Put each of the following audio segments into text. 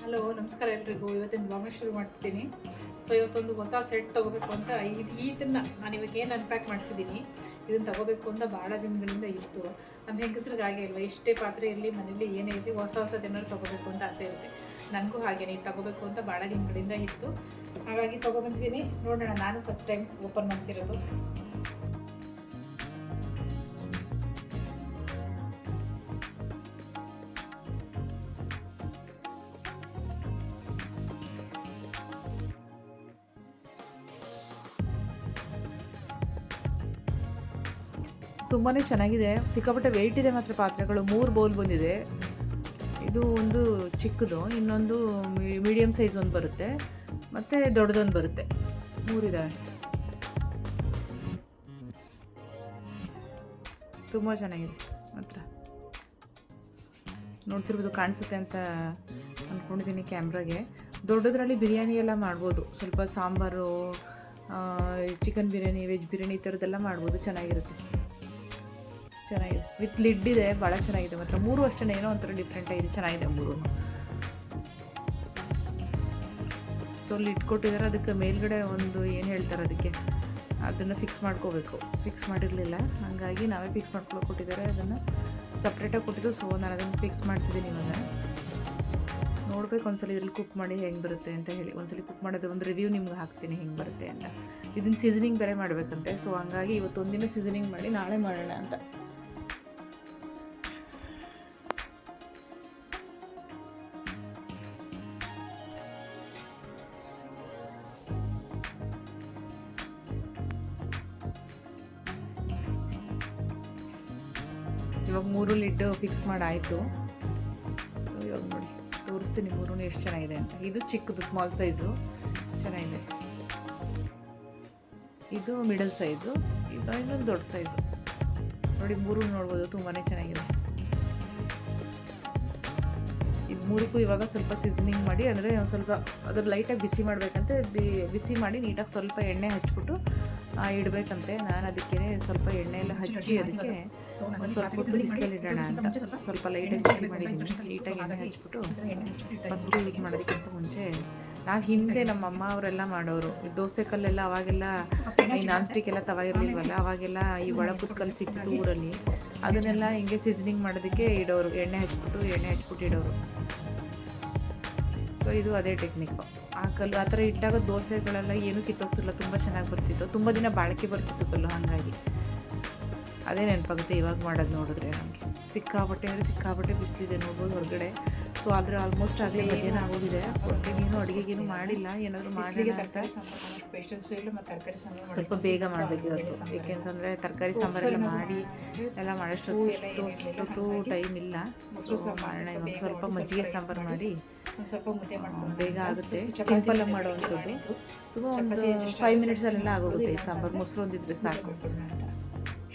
Hello ನಮಸ್ಕಾರ ಎಲ್ರಿಗೂ. ಇವತ್ತಿನ ಬ್ಲಾಗ್ನ ಶುರು ಮಾಡ್ತಿದ್ದೀನಿ. ಸೊ ಇವತ್ತೊಂದು ಹೊಸ ಸೆಟ್ ತೊಗೋಬೇಕು ಅಂತ ಇದನ್ನು ನಾನು ಇವಾಗ ಏನು ಅನ್ಪ್ಯಾಕ್ ಮಾಡ್ತಿದ್ದೀನಿ, ಇದನ್ನು ತೊಗೋಬೇಕು ಅಂತ ಭಾಳ ದಿನಗಳಿಂದ ಇತ್ತು. ನಮ್ಮ ಹೆಂಗಸ್ರಿಗೆ ಹಾಗೆ ಇಲ್ವಾ, ಎಷ್ಟೇ ಪಾತ್ರೆ ಇರಲಿ ಮನೇಲಿ ಏನೇ ಇರಲಿ ಹೊಸ ದಿನ ತೊಗೋಬೇಕು ಅಂತ ಆಸೆ ಇರುತ್ತೆ. ನನಗೂ ಹಾಗೇನೆ ತೊಗೋಬೇಕು ಅಂತ ಭಾಳ ದಿನಗಳಿಂದ ಇತ್ತು. ಹಾಗಾಗಿ ತೊಗೊಬಂದಿದ್ದೀನಿ. ನೋಡೋಣ, ನಾನು ಫಸ್ಟ್ ಟೈಮ್ ಓಪನ್ ಮಾಡ್ತಿರೋದು. ತುಂಬಾ ಚೆನ್ನಾಗಿದೆ, ಸಿಕ್ಕಾಪಟ್ಟೆ ವೆಯ್ಟ್ ಇದೆ ಮಾತ್ರ. ಪಾತ್ರೆಗಳು 3 ಬೌಲ್ ಬಂದಿದೆ. ಇದು ಒಂದು ಚಿಕ್ಕದು, ಇನ್ನೊಂದು ಮೀಡಿಯಮ್ ಸೈಜ್ ಒಂದು ಬರುತ್ತೆ, ಮತ್ತು ದೊಡ್ಡದೊಂದು ಬರುತ್ತೆ. 3 ಇದ್ದಾವೆ. ತುಂಬ ಚೆನ್ನಾಗಿದೆ ಮಾತ್ರ. ನೋಡ್ತಿರ್ಬೋದು, ಕಾಣಿಸುತ್ತೆ ಅಂತ ಅಂದ್ಕೊಂಡಿದ್ದೀನಿ ಕ್ಯಾಮ್ರಾಗೆ. ದೊಡ್ಡದ್ರಲ್ಲಿ ಬಿರಿಯಾನಿ ಎಲ್ಲ ಮಾಡ್ಬೋದು, ಸ್ವಲ್ಪ ಸಾಂಬಾರು, ಚಿಕನ್ ಬಿರಿಯಾನಿ, ವೆಜ್ ಬಿರಿಯಾನಿ ಈ ಥರದ್ದೆಲ್ಲ ಮಾಡ್ಬೋದು. ಚೆನ್ನಾಗಿರುತ್ತೆ ವಿತ್ ಲಿಡ್ ಇದೆ. ಭಾಳ ಚೆನ್ನಾಗಿದೆ ಮಾತ್ರ. 3 ಅಷ್ಟೇ, ಏನೋ ಒಂಥರ ಡಿಫ್ರೆಂಟ್ ಆಗಿದೆ, ಚೆನ್ನಾಗಿದೆ 3. ಸೊ ಲಿಡ್ ಕೊಟ್ಟಿದ್ದಾರೆ, ಅದಕ್ಕೆ ಮೇಲ್ಗಡೆ ಒಂದು ಏನು ಹೇಳ್ತಾರೆ ಅದಕ್ಕೆ, ಅದನ್ನು ಫಿಕ್ಸ್ ಮಾಡ್ಕೋಬೇಕು. ಫಿಕ್ಸ್ ಮಾಡಿರಲಿಲ್ಲ, ಹಾಗಾಗಿ ನಾವೇ ಫಿಕ್ಸ್ ಮಾಡ್ಕೊಳ್ಳೋಕೆ ಕೊಟ್ಟಿದ್ದಾರೆ. ಅದನ್ನು ಸಪ್ರೇಟಾಗಿ ಕೊಟ್ಟಿದ್ದು. ಸೊ ನಾನು ಅದನ್ನು ಫಿಕ್ಸ್ ಮಾಡ್ತಿದ್ದೀನಿ. ಇವಾಗ ನೋಡ್ಬೇಕು ಒಂದ್ಸಲ ಇಲ್ಲಿ ಕುಕ್ ಮಾಡಿ ಹೆಂಗೆ ಬರುತ್ತೆ ಅಂತ ಹೇಳಿ. ಒಂದ್ಸಲ ಕುಕ್ ಮಾಡೋದು ಒಂದು ರಿವ್ಯೂ ನಿಮ್ಗೆ ಹಾಕ್ತೀನಿ ಹೆಂಗೆ ಬರುತ್ತೆ ಅಂತ. ಇದನ್ನು ಸೀಸನಿಂಗ್ ಬೇರೆ ಮಾಡಬೇಕಂತೆ. ಸೊ ಹಂಗಾಗಿ ಇವತ್ತೊಂದಿನ ಸೀಸನಿಂಗ್ ಮಾಡಿ ನಾಳೆ ಮಾಡೋಣ ಅಂತ. ಇವಾಗ 3 ಲಿಡ್ ಫಿಕ್ಸ್ ಮಾಡಾಯಿತು. ಇವಾಗ ನೋಡಿ ತೋರಿಸ್ತೀನಿ 3 ಎಷ್ಟು ಚೆನ್ನಾಗಿದೆ ಅಂತ. ಇದು ಚಿಕ್ಕದು ಸ್ಮಾಲ್ ಸೈಜು, ಚೆನ್ನಾಗಿದೆ. ಇದು ಮಿಡಲ್ ಸೈಜು, ಇದು ಇನ್ನೊಂದು ದೊಡ್ಡ ಸೈಜು. ನೋಡಿ 3 ನೋಡ್ಬೋದು, ತುಂಬಾ ಚೆನ್ನಾಗಿದೆ. ಇದು 3ಕ್ಕೂ ಇವಾಗ ಸ್ವಲ್ಪ ಸೀಸನಿಂಗ್ ಮಾಡಿ, ಅಂದರೆ ಸ್ವಲ್ಪ ಅದ್ರ ಲೈಟಾಗಿ ಬಿಸಿ ಮಾಡಬೇಕಂತೆ. ಬಿಸಿ ಮಾಡಿ ನೀಟಾಗಿ ಸ್ವಲ್ಪ ಎಣ್ಣೆ ಹಚ್ಬಿಟ್ಟು ಇಡಬೇಕಂತೆ. ನಾನು ಅದಕ್ಕೆ ಸ್ವಲ್ಪ ಎಣ್ಣೆ ಎಲ್ಲ ಹಚ್ಚಿ ಅದಕ್ಕೆ ಸ್ವಲ್ಪ ಬಿಸಿಲಲ್ಲಿ ಇಡೋಣ ಅಂತ ಸ್ವಲ್ಪ ಲೈಟಾಗಿ ಬಿಸಿ ಮಾಡಿದ್ದೀನಿ. ನೀಟಾಗಿ ಎಣ್ಣೆ ಹಚ್ಬಿಟ್ಟು ಫಸ್ಟ್ ಯೂಸ್ ಮಾಡೋದಕ್ಕಿಂತ ಮುಂಚೆ ನಾವು ಹಿಂದೆ ನಮ್ಮ ಅಮ್ಮ ಅವರೆಲ್ಲ ಮಾಡೋರು. ದೋಸೆ ಕಲ್ಲೆಲ್ಲ ಅವಾಗೆಲ್ಲ ಈ ನಾನ್ ಸ್ಟಿಕ್ ಎಲ್ಲ ತವ ಇರಲಿಲ್ವಲ್ಲ, ಅವಾಗೆಲ್ಲ ಈ ಒಳಪುದ ಕಲ್ಲು ಸಿಕ್ತಿತ್ತು ಊರಲ್ಲಿ. ಅದನ್ನೆಲ್ಲ ಹಿಂಗೆ ಸೀಸನಿಂಗ್ ಮಾಡೋದಕ್ಕೆ ಇಡೋರು, ಎಣ್ಣೆ ಹಚ್ಬಿಟ್ಟು ಇಡೋರು. ಸೊ ಇದು ಅದೇ ಟೆಕ್ನಿಕ್ಕು. ಆ ಕಲ್ಲು ಆ ಥರ ಇಟ್ಟಾಗ ದೋಸೆಗಳೆಲ್ಲ ಏನೂ ಕಿತ್ತೋಗ್ತಿಲ್ಲ, ತುಂಬ ಚೆನ್ನಾಗಿ ಬರ್ತಿತ್ತು, ತುಂಬ ದಿನ ಬಾಳಿಕೆ ಬರ್ತಿತ್ತು ಕಲ್ಲು. ಹಾಗಾಗಿ ಅದೇ ನೆನಪಾಗುತ್ತೆ ಇವಾಗ ಮಾಡೋದು ನೋಡಿದ್ರೆ. ನಮಗೆ ಸಿಕ್ಕಾಪಟ್ಟೆ ಬಿಸಿಲಿದೆ ನೋಡ್ಬೋದು ಹೊರಗಡೆ. ಸೊ ಆದರೆ ಆಲ್ಮೋಸ್ಟ್ ಆಗಲೇ ಮಧ್ಯಾಹ್ನ ಆಗೋಗಿದೆ. ಹೊಟ್ಟೆಗೇನು ಅಡುಗೆಗೇನು ಮಾಡಿಲ್ಲ, ಏನಾದರೂ ಮಾಡಿಲ್ಲ ಅಂತ ಸ್ವಲ್ಪ ಬೇಗ ಮಾಡಬೇಕಿತ್ತು. ಏಕೆಂತಂದರೆ ತರಕಾರಿ ಸಾಂಬಾರೆಲ್ಲ ಮಾಡಿ ಎಲ್ಲ ಮಾಡೋಷ್ಟು ಟೈಮ್ ಇಲ್ಲ. ಮಾಡೋಣ ಇವಾಗ ಸ್ವಲ್ಪ ಮಜ್ಜಿಗೆ ಸಾಂಬಾರು ಮಾಡಿ ಸ್ವಲ್ಪ ಮುದ್ದೆ ಮಾಡ್ಕೊಂಡು ಬೇಗ ಆಗುತ್ತೆ. ಸಿಂಪಲ್ಲಾಗಿ ಮಾಡೋವಂಥದ್ದು. ತುಂಬ ಒಂದು 5 ಮಿನಿಟ್ಸಲ್ಲೆಲ್ಲ ಆಗೋಗುತ್ತೆ ಈ ಸಾಂಬಾರು. ಮೊಸರು ಒಂದಿದ್ರೆ ಸಾಕು.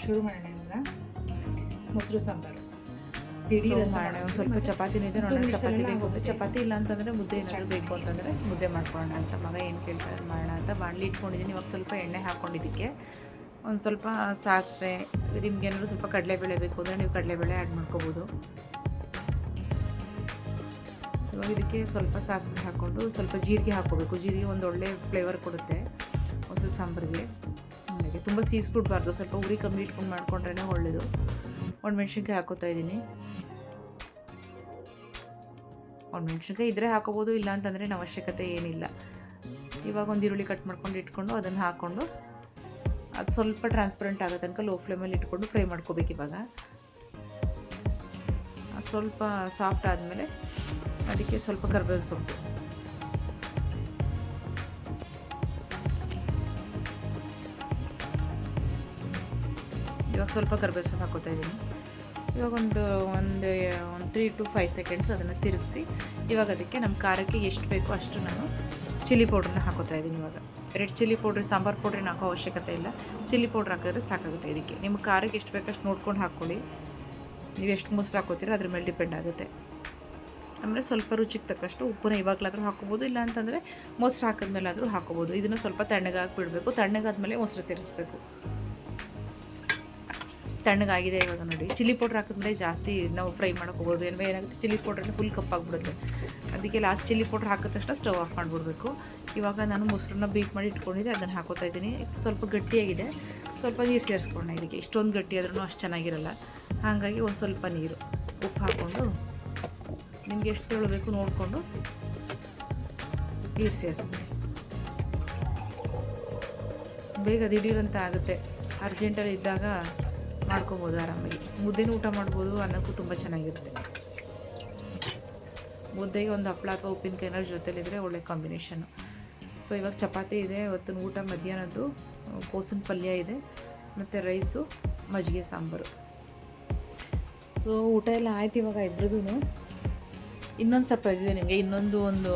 ಶುರು ಮಾಡೋಣ ಇವಾಗ. ಮೊಸರು ಸಾಂಬಾರು ಮಾಡೋಣ. ಸ್ವಲ್ಪ ಚಪಾತಿನೂ ಇದೆ, ನೋಡೋಣ ಚಪಾತಿ ಬೇಕು. ಚಪಾತಿ ಇಲ್ಲ ಅಂತಂದರೆ ಮುದ್ದೆ ಏನಾದರೂ ಬೇಕು ಅಂತಂದರೆ ಮುದ್ದೆ ಮಾಡ್ಕೊಳ್ಳೋಣ ಅಂತ. ಮಗ ಏನು ಕೇಳ್ತಾರೆ ಮಾಡೋಣ ಅಂತ ಬಾಣಲಿ ಇಟ್ಕೊಂಡಿದ್ದೀನಿ. ಇವಾಗ ಸ್ವಲ್ಪ ಎಣ್ಣೆ ಹಾಕ್ಕೊಂಡಿದ್ದಕ್ಕೆ ಒಂದು ಸ್ವಲ್ಪ ಸಾಸಿವೆ, ನಿಮ್ಗೇನಾದ್ರು ಸ್ವಲ್ಪ ಕಡಲೆಬೇಳೆ ಬೇಕು ಅಂದರೆ ನೀವು ಕಡಲೆಬೇಳೆ ಆ್ಯಡ್ ಮಾಡ್ಕೋಬೋದು. ಇವಾಗ ಇದಕ್ಕೆ ಸ್ವಲ್ಪ ಸಾಸಿವೆ ಹಾಕ್ಕೊಂಡು ಸ್ವಲ್ಪ ಜೀರಿಗೆ ಹಾಕ್ಕೋಬೇಕು. ಜೀರಿಗೆ ಒಂದು ಒಳ್ಳೆ ಫ್ಲೇವರ್ ಕೊಡುತ್ತೆ ಮೊಸರು ಸಾಂಬಾರಿಗೆ. ಹಾಗೆ ತುಂಬ ಸೀಸ್ಬಿಡ್ಬಾರ್ದು, ಸ್ವಲ್ಪ ಉರಿ ಕಮ್ಮಿ ಇಟ್ಕೊಂಡು ಮಾಡ್ಕೊಂಡ್ರೇ ಒಳ್ಳೆಯದು. ಮೆಣಸಿನ್ಕಾಯಿ ಹಾಕೋತಾ ಇದ್ದೀನಿ. ಮೆಣಸಿನ್ಕಾಯಿ ಇದ್ದರೆ ಹಾಕೋಬೋದು, ಇಲ್ಲ ಅಂತಂದರೆ ನಾವು ಅವಶ್ಯಕತೆ ಏನಿಲ್ಲ. ಇವಾಗ ಒಂದು ಈರುಳ್ಳಿ ಕಟ್ ಮಾಡ್ಕೊಂಡು ಇಟ್ಕೊಂಡು ಅದನ್ನು ಹಾಕ್ಕೊಂಡು ಅದು ಸ್ವಲ್ಪ ಟ್ರಾನ್ಸ್ಪರೆಂಟ್ ಆಗೋ ತನಕ ಲೋ ಫ್ಲೇಮಲ್ಲಿ ಇಟ್ಕೊಂಡು ಫ್ರೈ ಮಾಡ್ಕೋಬೇಕು. ಇವಾಗ ಸ್ವಲ್ಪ ಸಾಫ್ಟ್ ಆದಮೇಲೆ ಅದಕ್ಕೆ ಸ್ವಲ್ಪ ಕರಿಬೇವಿನ ಸೊಪ್ಪು, ಇವಾಗ ಸ್ವಲ್ಪ ಕರಿಬೇವು ಸೊಪ್ಪು ಹಾಕೋತಾ ಇದ್ದೀನಿ. ಇವಾಗ ಒಂದು 3 to 5 ಸೆಕೆಂಡ್ಸ್ ಅದನ್ನು ತಿರುಗಿಸಿ ಇವಾಗ ಅದಕ್ಕೆ ನಮ್ಮ ಖಾರಕ್ಕೆ ಎಷ್ಟು ಬೇಕೋ ಅಷ್ಟು ನಾನು ಚಿಲ್ಲಿ ಪೌಡ್ರನ್ನ ಹಾಕೋತಾ ಇದ್ದೀನಿ. ಇವಾಗ ರೆಡ್ ಚಿಲ್ಲಿ ಪೌಡ್ರ್, ಸಾಂಬಾರು ಪೌಡ್ರನ್ನ ಹಾಕೋ ಅವಶ್ಯಕತೆ ಇಲ್ಲ. ಚಿಲ್ಲಿ ಪೌಡ್ರ್ ಹಾಕಿದ್ರೆ ಸಾಕಾಗುತ್ತೆ. ಇದಕ್ಕೆ ನಿಮ್ಮ ಖಾರಕ್ಕೆ ಎಷ್ಟು ಬೇಕಷ್ಟು ನೋಡ್ಕೊಂಡು ಹಾಕ್ಕೊಳ್ಳಿ. ನೀವು ಎಷ್ಟು ಮೊಸರು ಹಾಕೋತೀರ ಅದ್ರ ಮೇಲೆ ಡಿಪೆಂಡ್ ಆಗುತ್ತೆ. ಆಮೇಲೆ ಸ್ವಲ್ಪ ರುಚಿಗೆ ತಕ್ಕಷ್ಟು ಉಪ್ಪನ್ನ ಇವಾಗಲಾದರೂ ಹಾಕೋಬೋದು, ಇಲ್ಲ ಅಂತಂದರೆ ಮೊಸರು ಹಾಕಿದ್ಮೇಲಾದರೂ ಹಾಕೋಬೋದು. ಇದನ್ನು ಸ್ವಲ್ಪ ತಣ್ಣಗಾಗಿ ಬಿಡಬೇಕು. ತಣ್ಣಗಾದ್ಮೇಲೆ ಮೊಸರು ಸೇರಿಸಬೇಕು. ತಣ್ಣಗಾಗಿದೆ ಇವಾಗ ನೋಡಿ. ಚಿಲ್ಲಿ ಪೌಡ್ರ್ ಹಾಕಿದ್ಮೇಲೆ ಜಾಸ್ತಿ ನಾವು ಫ್ರೈ ಮಾಡೋಕೆ ಹೋಗೋದು. ಏನಾಗುತ್ತೆ ಚಿಲ್ಲಿ ಪೌಡ್ರನ್ನ ಫುಲ್ ಕಪ್ಪಾಗಿಬಿಡುತ್ತೆ. ಅದಕ್ಕೆ ಲಾಸ್ಟ್ ಚಿಲ್ಲಿ ಪೌಡ್ರ್ ಹಾಕಿದ ತಕ್ಷಣ ಸ್ಟವ್ ಆಫ್ ಮಾಡಿಬಿಡ್ಬೇಕು. ಇವಾಗ ನಾನು ಮೊಸರನ್ನ ಬೀಟ್ ಮಾಡಿ ಇಟ್ಕೊಂಡಿದ್ದೆ, ಅದನ್ನು ಹಾಕೋತಾ ಇದ್ದೀನಿ. ಸ್ವಲ್ಪ ಗಟ್ಟಿಯಾಗಿದೆ, ಸ್ವಲ್ಪ ನೀರು ಸೇರಿಸ್ಕೊಳ್ಳೋಣ. ಇದಕ್ಕೆ ಇಷ್ಟೊಂದು ಗಟ್ಟಿ ಆದ್ರೂ ಅಷ್ಟು ಚೆನ್ನಾಗಿರಲ್ಲ, ಹಾಗಾಗಿ ಒಂದು ಸ್ವಲ್ಪ ನೀರು ಉಪ್ಪು ಹಾಕ್ಕೊಂಡು ನಿಮಗೆ ಎಷ್ಟು ಹೇಳಬೇಕು ನೋಡಿಕೊಂಡು ನೀರು ಸೇರಿಸ್ಬಿಡಿ. ಬೇಗ ದಿಢೀರಂತ ಆಗುತ್ತೆ, ಅರ್ಜೆಂಟಲ್ಲಿ ಇದ್ದಾಗ ಮಾಡ್ಕೊಬೋದು ಆರಾಮಾಗಿ. ಮುದ್ದೆನೂ ಊಟ ಮಾಡ್ಬೋದು, ಅನ್ನಕ್ಕೂ ತುಂಬ ಚೆನ್ನಾಗಿರುತ್ತೆ. ಮುದ್ದೆಗೆ ಒಂದು ಹಪ್ಪಳ ಅಥವಾ ಉಪ್ಪಿನಕಾಯಿ ಏನಾದ್ರು ಜೊತೆಲಿದ್ರೆ ಒಳ್ಳೆ ಕಾಂಬಿನೇಷನ್ನು. ಸೊ ಇವಾಗ ಚಪಾತಿ ಇದೆ, ಇವತ್ತಿನ ಊಟ ಮಧ್ಯಾಹ್ನದ್ದು ಕೋಸಿನ ಪಲ್ಯ ಇದೆ, ಮತ್ತು ರೈಸು, ಮಜ್ಜಿಗೆ ಸಾಂಬಾರು. ಸೊ ಊಟ ಎಲ್ಲ ಆಯ್ತು. ಇವಾಗ ಇಬ್ಬರದೂ ಇನ್ನೊಂದು ಸರ್ಪ್ರೈಸ್ ಇದೆ ನಿಮಗೆ. ಒಂದು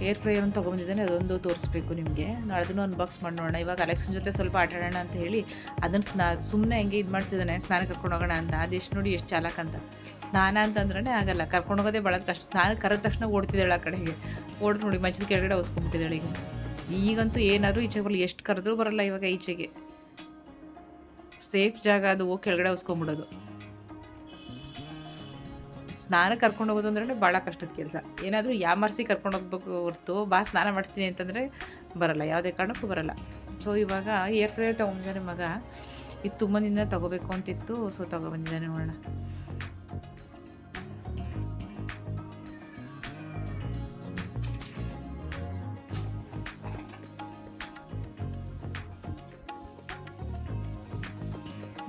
ಏರ್ ಫ್ರೈಯರ್ನ ತೊಗೊಂಡಿದ್ದಾನೆ, ಅದೊಂದು ತೋರಿಸ್ಬೇಕು ನಿಮಗೆ. ನಾನು ಅದನ್ನು ಅನ್ಬಾಕ್ಸ್ ಮಾಡಿ ನೋಡೋಣ. ಇವಾಗ ಅಲೆಕ್ಸನ್ ಜೊತೆ ಸ್ವಲ್ಪ ಆಟ ಆಡೋಣ ಅಂತ ಹೇಳಿ ಅದನ್ನು ಸುಮ್ಮನೆ ಹೆಂಗೆ ಇದು ಮಾಡ್ತಿದ್ದಾನೆ, ಸ್ನಾನ ಕರ್ಕೊಂಡು ಹೋಗೋಣ ಅಂತ. ಅದೆಷ್ಟು ನೋಡಿ ಎಷ್ಟು ಚಾಲಕ ಅಂತ. ಸ್ನಾನ ಅಂತಂದ್ರೆ ಆಗಲ್ಲ, ಕರ್ಕೊಂಡು ಹೋಗೋದೇ ಭಾಳ ಕಷ್ಟ. ಸ್ನಾನ ಕರೆದ ತಕ್ಷಣ ಓಡ್ತಿದ್ದಾಳೆ ಆ ಕಡೆಗೆ, ಓಡಿ ನೋಡಿ ಮಂಚದ ಕೆಳಗಡೆ ಹೊಸ್ಕೊಂಡ್ಬಿಟ್ಟಿದ್ದಾಳೆ. ಈಗಂತೂ ಏನಾದರೂ ಈಚೆಗೆ ಬರಲ್ಲ, ಎಷ್ಟು ಕರೆದ್ರೂ ಬರಲ್ಲ ಇವಾಗ ಈಚೆಗೆ. ಸೇಫ್ ಜಾಗ ಅದು, ಹೋಗಿ ಕೆಳಗಡೆ ಹೊಸ್ಕೊಂಡ್ಬಿಡೋದು. ಸ್ನಾನ ಕರ್ಕೊಂಡು ಹೋಗೋದು ಅಂದ್ರೆ ಭಾಳ ಕಷ್ಟದ ಕೆಲಸ. ಏನಾದರೂ ಯಾಮರ್ಸಿ ಕರ್ಕೊಂಡು ಹೋಗ್ಬೇಕು ಹೊರ್ತು ಬಾ ಸ್ನಾನ ಮಾಡ್ತೀನಿ ಅಂತಂದರೆ ಬರಲ್ಲ, ಯಾವುದೇ ಕಾರಣಕ್ಕೂ ಬರಲ್ಲ. ಸೊ ಇವಾಗ ಏರ್ ಫ್ರೈಯರ್ ತೊಗೊಂಡಿದ್ದಾನೆ ಮಗ. ಇದು ತುಂಬ ದಿನ ತೊಗೋಬೇಕು ಅಂತಿತ್ತು, ಸೊ ತೊಗೊಬಂದಿದ್ದಾನೆ. ನೋಡೋಣ.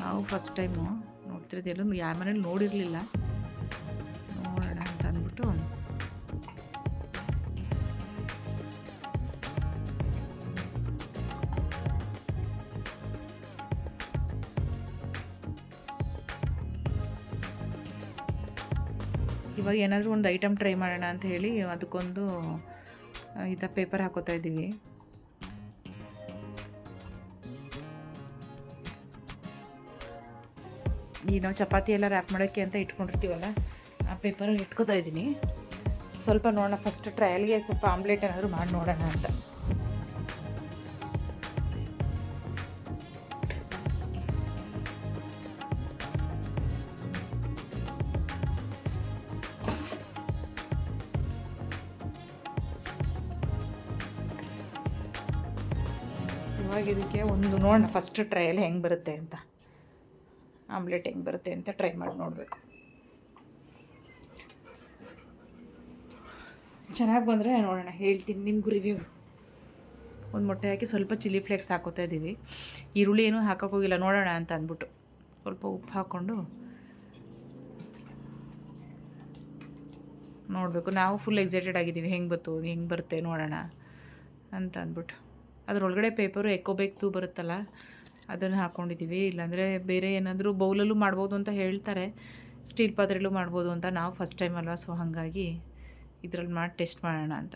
ನಾವು ಫಸ್ಟ್ ಟೈಮು ನೋಡ್ತಿರೋದು, ಎಲ್ಲೂ ಯಾರ ಮನೇಲಿ ನೋಡಿರಲಿಲ್ಲ. ನೋಡೋಣ ಅಂತ ಅಂದ್ಬಿಟ್ಟು ಇವಾಗ ಏನಾದರೂ ಒಂದು ಐಟಮ್ ಟ್ರೈ ಮಾಡೋಣ ಅಂತ ಹೇಳಿ ಅದಕ್ಕೊಂದು ಪೇಪರ್ ಹಾಕೋತಾ ಇದ್ದೀವಿ. ಈಗ ನಾವು ಚಪಾತಿ ಎಲ್ಲ ರ್ಯಾಪ್ ಮಾಡೋಕ್ಕೆ ಅಂತ ಇಟ್ಕೊಂಡಿರ್ತೀವಲ್ಲ, ಆ ಪೇಪರ್ ಇಟ್ಕೋತಾ ಇದ್ದೀನಿ. ಸ್ವಲ್ಪ ನೋಡೋಣ, ಫಸ್ಟ್ ಟ್ರಯಲ್ಗೆ ಸ್ವಲ್ಪ ಆಮ್ಲೆಟ್ ಏನಾದರೂ ಮಾಡಿ ನೋಡೋಣ ಅಂತ. ಇವಾಗ ಇದಕ್ಕೆ ಒಂದು ನೋಡೋಣ ಫಸ್ಟ್ ಟ್ರಯಲ್ ಹೆಂಗೆ ಬರುತ್ತೆ ಅಂತ, ಆಮ್ಲೆಟ್ ಹೆಂಗೆ ಬರುತ್ತೆ ಅಂತ ಟ್ರೈ ಮಾಡಿ ನೋಡಬೇಕು. ಚೆನ್ನಾಗಿ ಬಂದರೆ ನೋಡೋಣ, ಹೇಳ್ತೀನಿ ನಿಮಗೂ ರಿವ್ಯೂ. ಒಂದು ಮೊಟ್ಟೆ ಹಾಕಿ ಸ್ವಲ್ಪ ಚಿಲ್ಲಿ ಫ್ಲೇಕ್ಸ್ ಹಾಕೋತಾ ಇದ್ದೀವಿ. ಈರುಳ್ಳಿ ಏನೂ ಹಾಕೋಕ್ಕೋಗಿಲ್ಲ, ನೋಡೋಣ ಅಂತ ಅಂದ್ಬಿಟ್ಟು ಸ್ವಲ್ಪ ಉಪ್ಪು ಹಾಕ್ಕೊಂಡು ನೋಡಬೇಕು. ನಾವು ಫುಲ್ ಎಕ್ಸೈಟೆಡ್ ಆಗಿದ್ದೀವಿ, ಹೆಂಗೆ ಬರುತ್ತೆ ನೋಡೋಣ ಅಂತ ಅಂದ್ಬಿಟ್ಟು. ಅದರೊಳಗಡೆ ಪೇಪರು ಎಕೋಬೇಕ್ತು ಬರುತ್ತಲ್ಲ, ಅದನ್ನು ಹಾಕ್ಕೊಂಡಿದ್ದೀವಿ. ಇಲ್ಲಾಂದರೆ ಬೇರೆ ಏನಾದರೂ ಬೌಲಲ್ಲೂ ಮಾಡ್ಬೋದು ಅಂತ ಹೇಳ್ತಾರೆ, ಸ್ಟೀಲ್ ಪಾತ್ರೆಯಲ್ಲೂ ಮಾಡ್ಬೋದು ಅಂತ. ನಾವು ಫಸ್ಟ್ ಟೈಮ್ ಅಲ್ವಾ, ಸೊ ಹಾಗಾಗಿ ಇದರಲ್ಲಿ ಮಾಡಿ ಟೆಸ್ಟ್ ಮಾಡೋಣ ಅಂತ.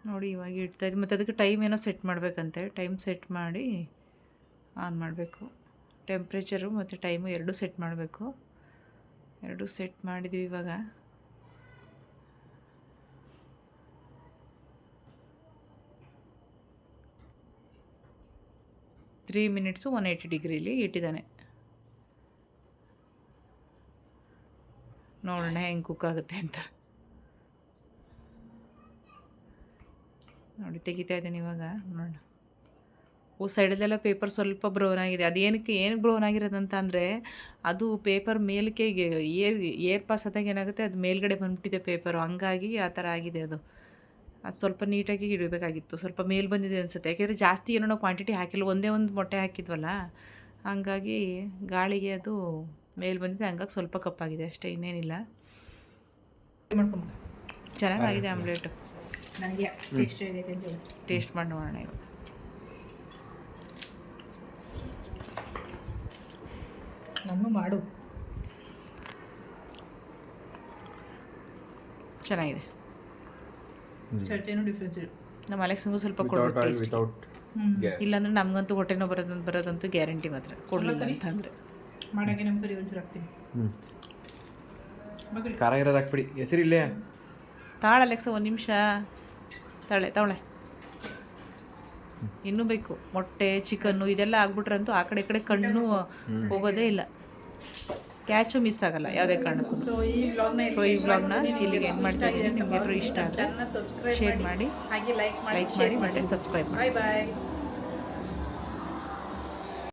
ನೋಡಿ ಇವಾಗ ಇಡ್ತಾಯಿದ್ದು, ಮತ್ತು ಅದಕ್ಕೆ ಟೈಮ್ ಏನೋ ಸೆಟ್ ಮಾಡಬೇಕಂತೆ. ಟೈಮ್ ಸೆಟ್ ಮಾಡಿ ಆನ್ ಮಾಡಬೇಕು. ಟೆಂಪ್ರೇಚರು ಮತ್ತು ಟೈಮು ಎರಡೂ ಸೆಟ್ ಮಾಡಬೇಕು. ಎರಡೂ ಸೆಟ್ ಮಾಡಿದ್ದೀವಿ. ಇವಾಗ ತ್ರೀ ಮಿನಿಟ್ಸು 180 ಡಿಗ್ರಿಲಿ ಇಟ್ಟಿದ್ದಾನೆ. ನೋಡೋಣ ಹೆಂಗೆ ಕುಕ್ ಆಗುತ್ತೆ ಅಂತ. ನೋಡಿ ತೆಗಿತಾ ಇದ್ದೀನಿ ಇವಾಗ, ನೋಡೋಣ. ಸೈಡಲ್ಲೆಲ್ಲ ಪೇಪರ್ ಸ್ವಲ್ಪ ಬ್ರೌನ್ ಆಗಿದೆ. ಏನು ಬ್ರೌನ್ ಆಗಿರೋದಂತ ಅಂದರೆ, ಅದು ಪೇಪರ್ ಮೇಲಕ್ಕೆ ಏರ್ ಪಾಸ್ ಆದಾಗ ಏನಾಗುತ್ತೆ, ಅದು ಮೇಲ್ಗಡೆ ಬಂದುಬಿಟ್ಟಿದೆ ಪೇಪರು, ಹಂಗಾಗಿ ಆ ಥರ ಆಗಿದೆ. ಅದು ಸ್ವಲ್ಪ ನೀಟಾಗಿ ಇಡಬೇಕಾಗಿತ್ತು. ಸ್ವಲ್ಪ ಮೇಲ್ ಬಂದಿದೆ ಅನಿಸುತ್ತೆ, ಯಾಕೆಂದರೆ ಜಾಸ್ತಿ ಏನೋ ನಾವು ಕ್ವಾಂಟಿಟಿ ಹಾಕಿಲ್ಲ, ಒಂದೇ ಒಂದು ಮೊಟ್ಟೆ ಹಾಕಿದ್ವಲ್ಲ, ಹಂಗಾಗಿ ಗಾಳಿಗೆ ಅದು ಮೇಲ್ ಬಂದಿದೆ, ಹಂಗಾಗಿ ಸ್ವಲ್ಪ ಕಪ್ಪಾಗಿದೆ ಅಷ್ಟೇ, ಇನ್ನೇನಿಲ್ಲ. ಚೆನ್ನಾಗಿದೆ ಆಮ್ಲೆಟು. ನನಗೆ ಟೇಸ್ಟ್ ಮಾಡಿ ನೋಡೋಣ ಇವಾಗ. ನಾನು ಮಾಡು. ಚೆನ್ನಾಗಿದೆ. ನಮ್ಮ ಅಲೆಕ್ಸಂಗೂ ಸ್ವಲ್ಪ ಕೊಡ್ಬೇಕು ಟೇಸ್ಟ್. ಇಲ್ಲಾಂದ್ರೆ ನಮಗಂತೂ ಹೊಟ್ಟೆನೋ ಬರೋದಂತೂ ಗ್ಯಾರಂಟಿ ಮಾತ್ರ, ಕೊಡಲಿಲ್ಲ ಅಂತಂದರೆ. ಮಾಡೋಕ್ಕೆ ನಮ್ಮ ಕರಿ ಒಂಚೂರು ಹಾಕ್ತೀನಿ. ಖಾರ ಇರೋದು ಹಾಕ್ಬಿಡಿ, ಹೆಸರಿಲ್ಲೇ ತಾಳಲೆಕ್ಸ ಒಂದು ನಿಮಿಷ ತವಳೆ ಇನ್ನೂ ಬೇಕು. ಮೊಟ್ಟೆ ಚಿಕನ್ನು ಇದೆಲ್ಲ ಆಗ್ಬಿಟ್ರಂತೂ ಆ ಕಡೆ ಕಣ್ಣು ಹೋಗೋದೇ ಇಲ್ಲ, ಕ್ಯಾಚು ಮಿಸ್ ಆಗಲ್ಲ ಯಾವುದೇ ಕಾರಣಕ್ಕೂ. ಸೊ ಈ ವ್ಲಾಗ್ನ ಇಲ್ಲಿಗೆ ಎಂಡ್ ಮಾಡ್ತಾ ಇದ್ದೀನಿ. ನಿಮ್ಗೆ ಇಷ್ಟ ಆದರೆ ಶೇರ್ ಮಾಡಿ, ಲೈಕ್ ಮಾಡಿ ಮತ್ತು ಸಬ್ಸ್ಕ್ರೈಬ್ ಮಾಡಿ. ಬಾಯ್.